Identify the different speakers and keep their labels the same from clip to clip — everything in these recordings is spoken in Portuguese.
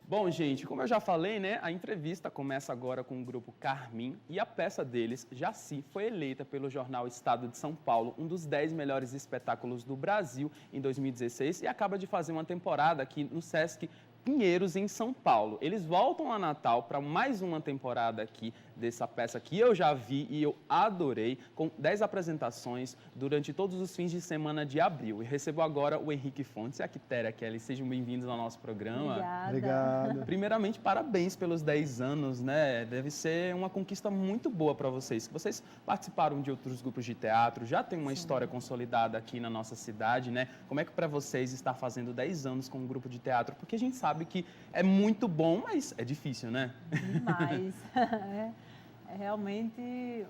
Speaker 1: Bom, gente, como eu já falei, né, a entrevista começa agora com o grupo Carmim e a peça deles, Jaci, foi eleita pelo jornal Estado de São Paulo um dos 10 melhores espetáculos do Brasil em 2016 e acaba de fazer uma temporada aqui no Sesc Pinheiros, em São Paulo. Eles voltam a Natal para mais uma temporada aqui dessa peça que eu já vi e eu adorei, com 10 apresentações durante todos os fins de semana de abril. E recebo agora o Henrique Fontes e a Quitéria Kelly. Sejam bem-vindos ao nosso programa.
Speaker 2: Obrigada.
Speaker 3: Obrigado.
Speaker 1: Primeiramente, parabéns pelos 10 anos, né? Deve ser uma conquista muito boa para vocês. Vocês participaram de outros grupos de teatro, já tem uma história consolidada aqui na nossa cidade, né? Como é que para vocês estar fazendo 10 anos com um grupo de teatro? Porque a gente sabe que é muito bom, mas é difícil, né?
Speaker 2: Demais. É realmente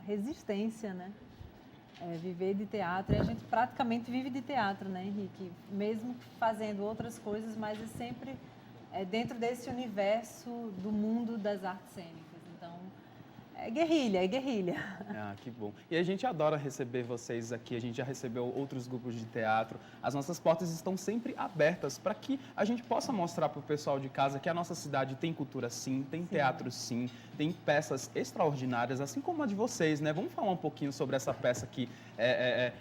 Speaker 2: resistência, né? Viver de teatro. E a gente praticamente vive de teatro, né, Henrique? Mesmo fazendo outras coisas, mas é sempre dentro desse universo do mundo das artes cênicas. Então, é guerrilha, é guerrilha.
Speaker 1: Ah, que bom. E a gente adora receber vocês aqui, a gente já recebeu outros grupos de teatro. As nossas portas estão sempre abertas para que a gente possa mostrar para o pessoal de casa que a nossa cidade tem cultura sim, tem teatro sim, tem peças extraordinárias, assim como a de vocês, né? Vamos falar um pouquinho sobre essa peça aqui.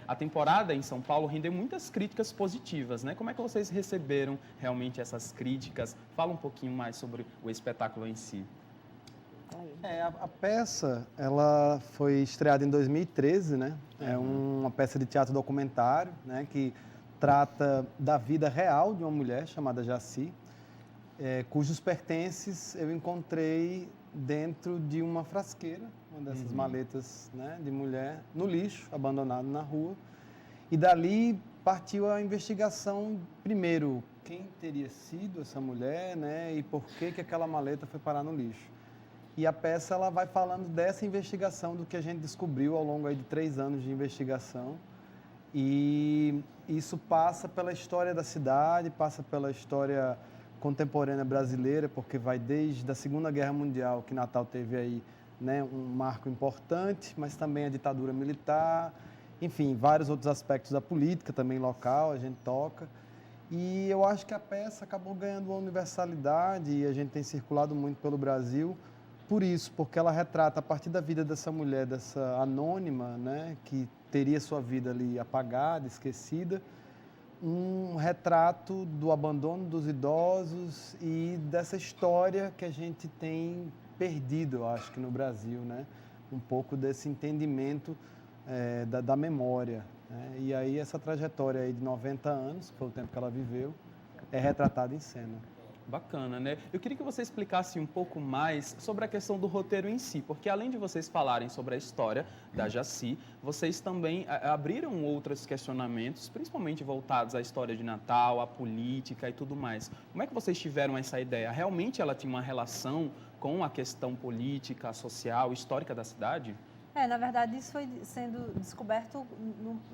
Speaker 1: A temporada em São Paulo rendeu muitas críticas positivas, né? Como é que vocês receberam realmente essas críticas? Fala um pouquinho mais sobre o espetáculo em si.
Speaker 3: A peça, ela foi estreada em 2013, né? É uma peça de teatro documentário, né? Que trata da vida real de uma mulher chamada Jaci, cujos pertences eu encontrei dentro de uma frasqueira, uma dessas maletas, né, de mulher, no lixo, abandonado na rua. E dali partiu a investigação, primeiro, quem teria sido essa mulher, né? E por que aquela maleta foi parar no lixo. E a peça ela vai falando dessa investigação, do que a gente descobriu ao longo aí de 3 anos de investigação. E isso passa pela história da cidade, passa pela história contemporânea brasileira, porque vai desde a Segunda Guerra Mundial, que Natal teve aí, né, um marco importante, mas também a ditadura militar, enfim, vários outros aspectos da política também local, a gente toca. E eu acho que a peça acabou ganhando uma universalidade e a gente tem circulado muito pelo Brasil, por isso, porque ela retrata, a partir da vida dessa mulher, dessa anônima, né, que teria sua vida ali apagada, esquecida, um retrato do abandono dos idosos e dessa história que a gente tem perdido, eu acho que no Brasil, né? Um pouco desse entendimento da memória, né? E aí essa trajetória aí de 90 anos, que foi o tempo que ela viveu, é retratada em cena.
Speaker 1: Bacana, né? Eu queria que você explicasse um pouco mais sobre a questão do roteiro em si, porque além de vocês falarem sobre a história da Jaci, vocês também abriram outros questionamentos, principalmente voltados à história de Natal, à política e tudo mais. Como é que vocês tiveram essa ideia? Realmente ela tinha uma relação com a questão política, social, histórica da cidade?
Speaker 2: Na verdade, isso foi sendo descoberto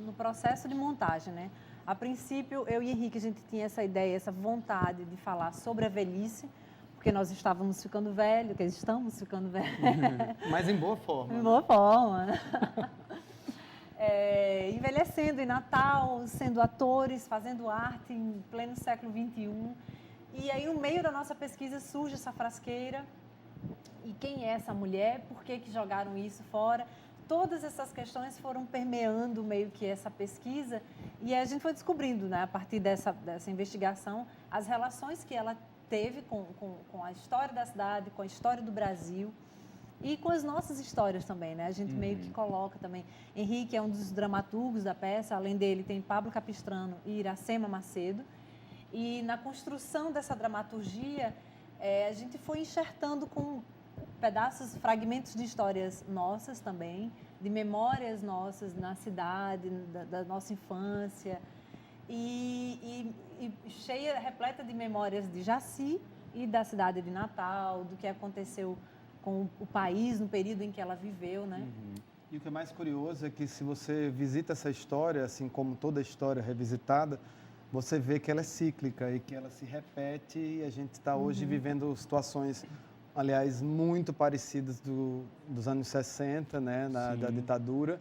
Speaker 2: no processo de montagem, né? A princípio, eu e Henrique, a gente tinha essa ideia, essa vontade de falar sobre a velhice, porque nós estávamos ficando velhos, que estamos ficando velhos.
Speaker 3: Mas em boa forma.
Speaker 2: Em boa forma. Envelhecendo em Natal, sendo atores, fazendo arte em pleno século XXI. E aí, no meio da nossa pesquisa, surge essa frasqueira. E quem é essa mulher? Por que jogaram isso fora? Todas essas questões foram permeando meio que essa pesquisa e a gente foi descobrindo, né, a partir dessa investigação, as relações que ela teve com a história da cidade, com a história do Brasil e com as nossas histórias também, né? A gente meio que coloca também. Henrique é um dos dramaturgos da peça, além dele tem Pablo Capistrano e Iracema Macedo. E na construção dessa dramaturgia, a gente foi enxertando com pedaços, fragmentos de histórias nossas também, de memórias nossas na cidade, da nossa infância, e cheia, repleta de memórias de Jaci e da cidade de Natal, do que aconteceu com o país no período em que ela viveu, né?
Speaker 3: E o que é mais curioso é que se você visita essa história, assim como toda história revisitada, você vê que ela é cíclica e que ela se repete e a gente está hoje vivendo situações, aliás, muito parecidas dos anos 60, né, da ditadura.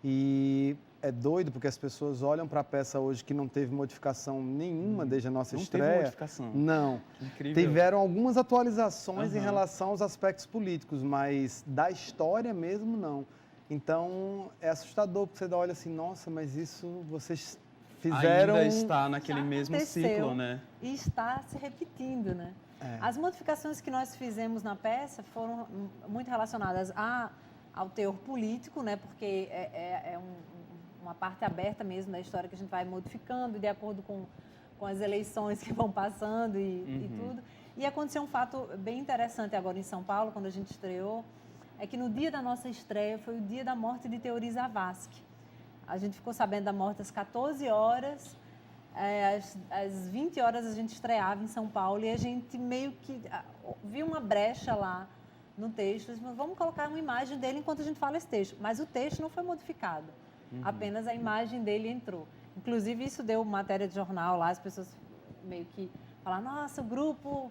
Speaker 3: E é doido, porque as pessoas olham para a peça hoje que não teve modificação nenhuma desde a nossa estreia.
Speaker 1: Não teve modificação.
Speaker 3: Não.
Speaker 1: Incrível.
Speaker 3: Tiveram algumas atualizações em relação aos aspectos políticos, mas da história mesmo, não. Então, é assustador, porque você olha assim, nossa, mas isso vocês fizeram...
Speaker 1: Ainda está naquele mesmo ciclo, né?
Speaker 2: E está se repetindo, né? As modificações que nós fizemos na peça foram muito relacionadas ao teor político, né? Porque uma parte aberta mesmo da história que a gente vai modificando de acordo com as eleições que vão passando e tudo. E aconteceu um fato bem interessante agora em São Paulo, quando a gente estreou, é que no dia da nossa estreia foi o dia da morte de Teori Zavascki. A gente ficou sabendo da morte às 14 horas, às 20 horas a gente estreava em São Paulo e a gente meio que viu uma brecha lá no texto. Vamos colocar uma imagem dele enquanto a gente fala esse texto. Mas o texto não foi modificado, apenas a imagem dele entrou. Inclusive, isso deu matéria de jornal lá, as pessoas meio que falaram, nossa, o grupo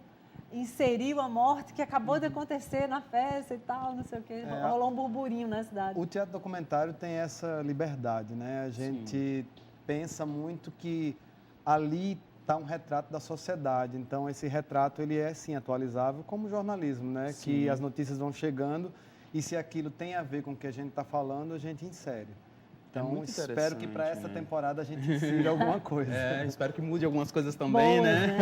Speaker 2: inseriu a morte que acabou de acontecer na festa e tal, não sei o quê. Rolou um burburinho na cidade.
Speaker 3: O teatro documentário tem essa liberdade, né? A gente pensa muito que ali está um retrato da sociedade. Então, esse retrato, ele é, sim, atualizável como jornalismo, né? Sim. Que as notícias vão chegando e se aquilo tem a ver com o que a gente está falando, a gente insere. Então, espero que para essa temporada a gente insira alguma coisa.
Speaker 1: Espero que mude algumas coisas também, né?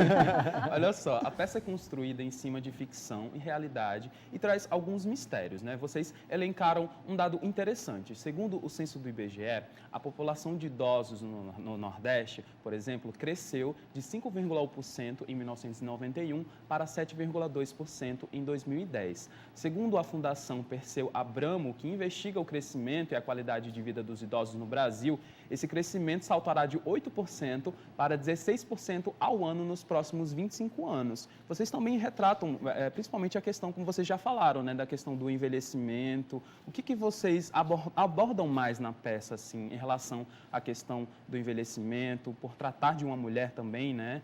Speaker 1: Olha só, a peça é construída em cima de ficção e realidade e traz alguns mistérios, né? Vocês elencaram um dado interessante. Segundo o censo do IBGE, a população de idosos no Nordeste, por exemplo, cresceu de 5,1% em 1991 para 7,2% em 2010. Segundo a Fundação Perseu Abramo, que investiga o crescimento e a qualidade de vida dos idosos no Brasil, esse crescimento saltará de 8% para 16% ao ano nos próximos 25 anos. Vocês também retratam, principalmente a questão, como vocês já falaram, né, da questão do envelhecimento. O que vocês abordam mais na peça, assim, em relação à questão do envelhecimento, por tratar de uma mulher também, né?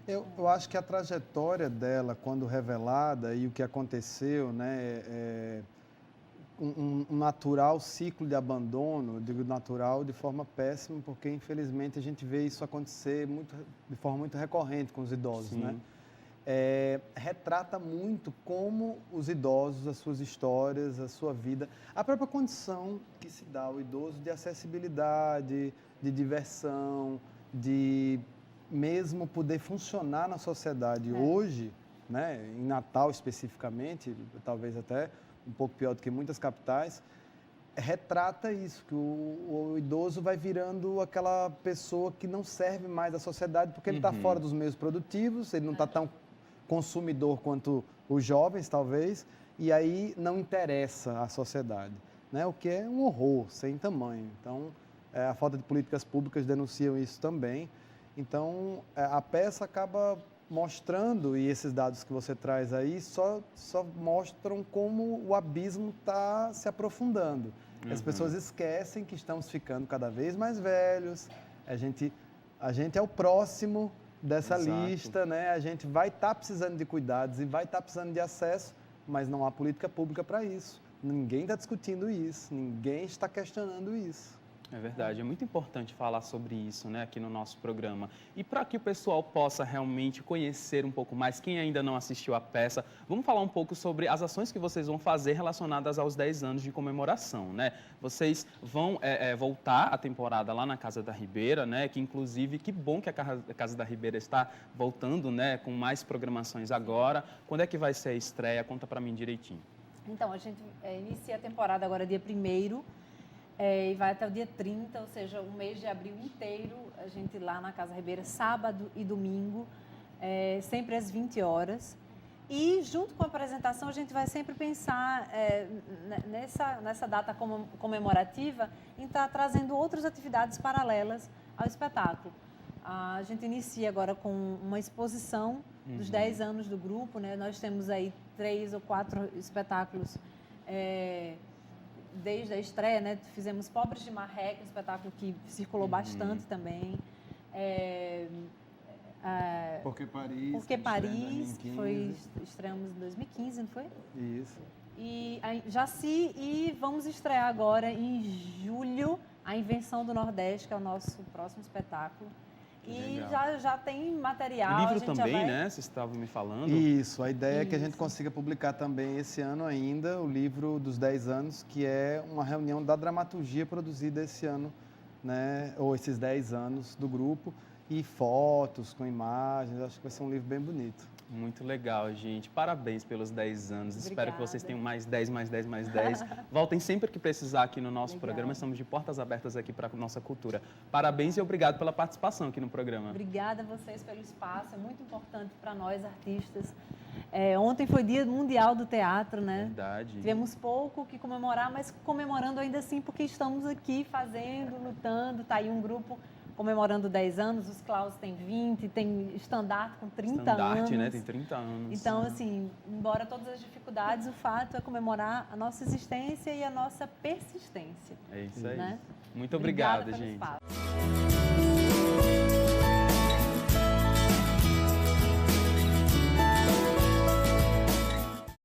Speaker 3: Eu acho que a trajetória dela, quando revelada, e o que aconteceu, né, um natural ciclo de abandono, eu digo natural de forma péssima, porque infelizmente a gente vê isso acontecer de forma muito recorrente com os idosos, né? Retrata muito como os idosos, as suas histórias, a sua vida, a própria condição que se dá ao idoso de acessibilidade, de diversão, de mesmo poder funcionar na sociedade hoje, né? Em Natal especificamente, talvez até um pouco pior do que muitas capitais, retrata isso, que o idoso vai virando aquela pessoa que não serve mais à sociedade, porque ele está fora dos meios produtivos, ele não está tão consumidor quanto os jovens, talvez, e aí não interessa à sociedade, né? O que é um horror, sem tamanho. Então, a falta de políticas públicas denunciam isso também. Então, a peça acaba mostrando, e esses dados que você traz aí só mostram como o abismo está se aprofundando. As pessoas esquecem que estamos ficando cada vez mais velhos, a gente é o próximo dessa lista, né? A gente vai estar precisando de cuidados e vai estar precisando de acesso, mas não há política pública para isso. Ninguém está discutindo isso, ninguém está questionando isso.
Speaker 1: É verdade, é muito importante falar sobre isso, né, aqui no nosso programa. E para que o pessoal possa realmente conhecer um pouco mais, quem ainda não assistiu a peça, vamos falar um pouco sobre as ações que vocês vão fazer relacionadas aos 10 anos de comemoração, né? Vocês vão voltar a temporada lá na Casa da Ribeira, né, que inclusive, que bom que a Casa da Ribeira está voltando, né, com mais programações agora. Quando é que vai ser a estreia? Conta para mim direitinho.
Speaker 2: Então, a gente inicia a temporada agora dia 1º, e vai até o dia 30, ou seja, um mês de abril inteiro, a gente lá na Casa Ribeira, sábado e domingo, sempre às 20 horas. E junto com a apresentação, a gente vai sempre pensar nessa data comemorativa em estar trazendo outras atividades paralelas ao espetáculo. A gente inicia agora com uma exposição dos 10 anos do grupo, né? Nós temos aí 3 ou 4 espetáculos desde a estreia, né? Fizemos Pobres de Marreca, um espetáculo que circulou bastante também.
Speaker 3: Porque Paris.
Speaker 2: Porque Paris, estreamos em 2015, não foi?
Speaker 3: Isso.
Speaker 2: E Jaci, e vamos estrear agora em julho a Invenção do Nordeste, que é o nosso próximo espetáculo. E
Speaker 1: legal.
Speaker 2: já tem material.
Speaker 1: E livro
Speaker 2: a gente
Speaker 1: também,
Speaker 2: vai...
Speaker 1: né? Vocês estavam me falando.
Speaker 3: Isso, a ideia é que a gente
Speaker 2: Isso.
Speaker 3: consiga publicar também esse ano ainda o livro dos 10 anos, que é uma reunião da dramaturgia produzida esse ano, né? Ou esses 10 anos do grupo, e fotos com imagens. Acho que vai ser um livro bem bonito.
Speaker 1: Muito legal, gente. Parabéns pelos 10 anos. Espero
Speaker 2: Obrigada.
Speaker 1: que vocês tenham mais 10, mais 10, mais 10. Voltem sempre que precisar aqui no nosso
Speaker 2: Legal.
Speaker 1: programa. Estamos de portas abertas aqui para a nossa cultura. Parabéns e obrigado pela participação aqui no programa.
Speaker 2: Obrigada a vocês pelo espaço, é muito importante para nós, artistas. Ontem foi Dia Mundial do Teatro, né?
Speaker 1: Verdade.
Speaker 2: Tivemos pouco que comemorar, mas comemorando ainda assim, porque estamos aqui fazendo, lutando. Está aí um grupo comemorando 10 anos, os Klaus têm 20, tem estandarte com 30
Speaker 1: Estandarte,
Speaker 2: anos.
Speaker 1: né? Tem 30 anos.
Speaker 2: Então, assim, embora todas as dificuldades, o fato é comemorar a nossa existência e a nossa persistência.
Speaker 1: É isso aí.
Speaker 2: Né?
Speaker 1: Muito obrigado,
Speaker 2: Obrigada pelo
Speaker 1: gente.
Speaker 2: espaço.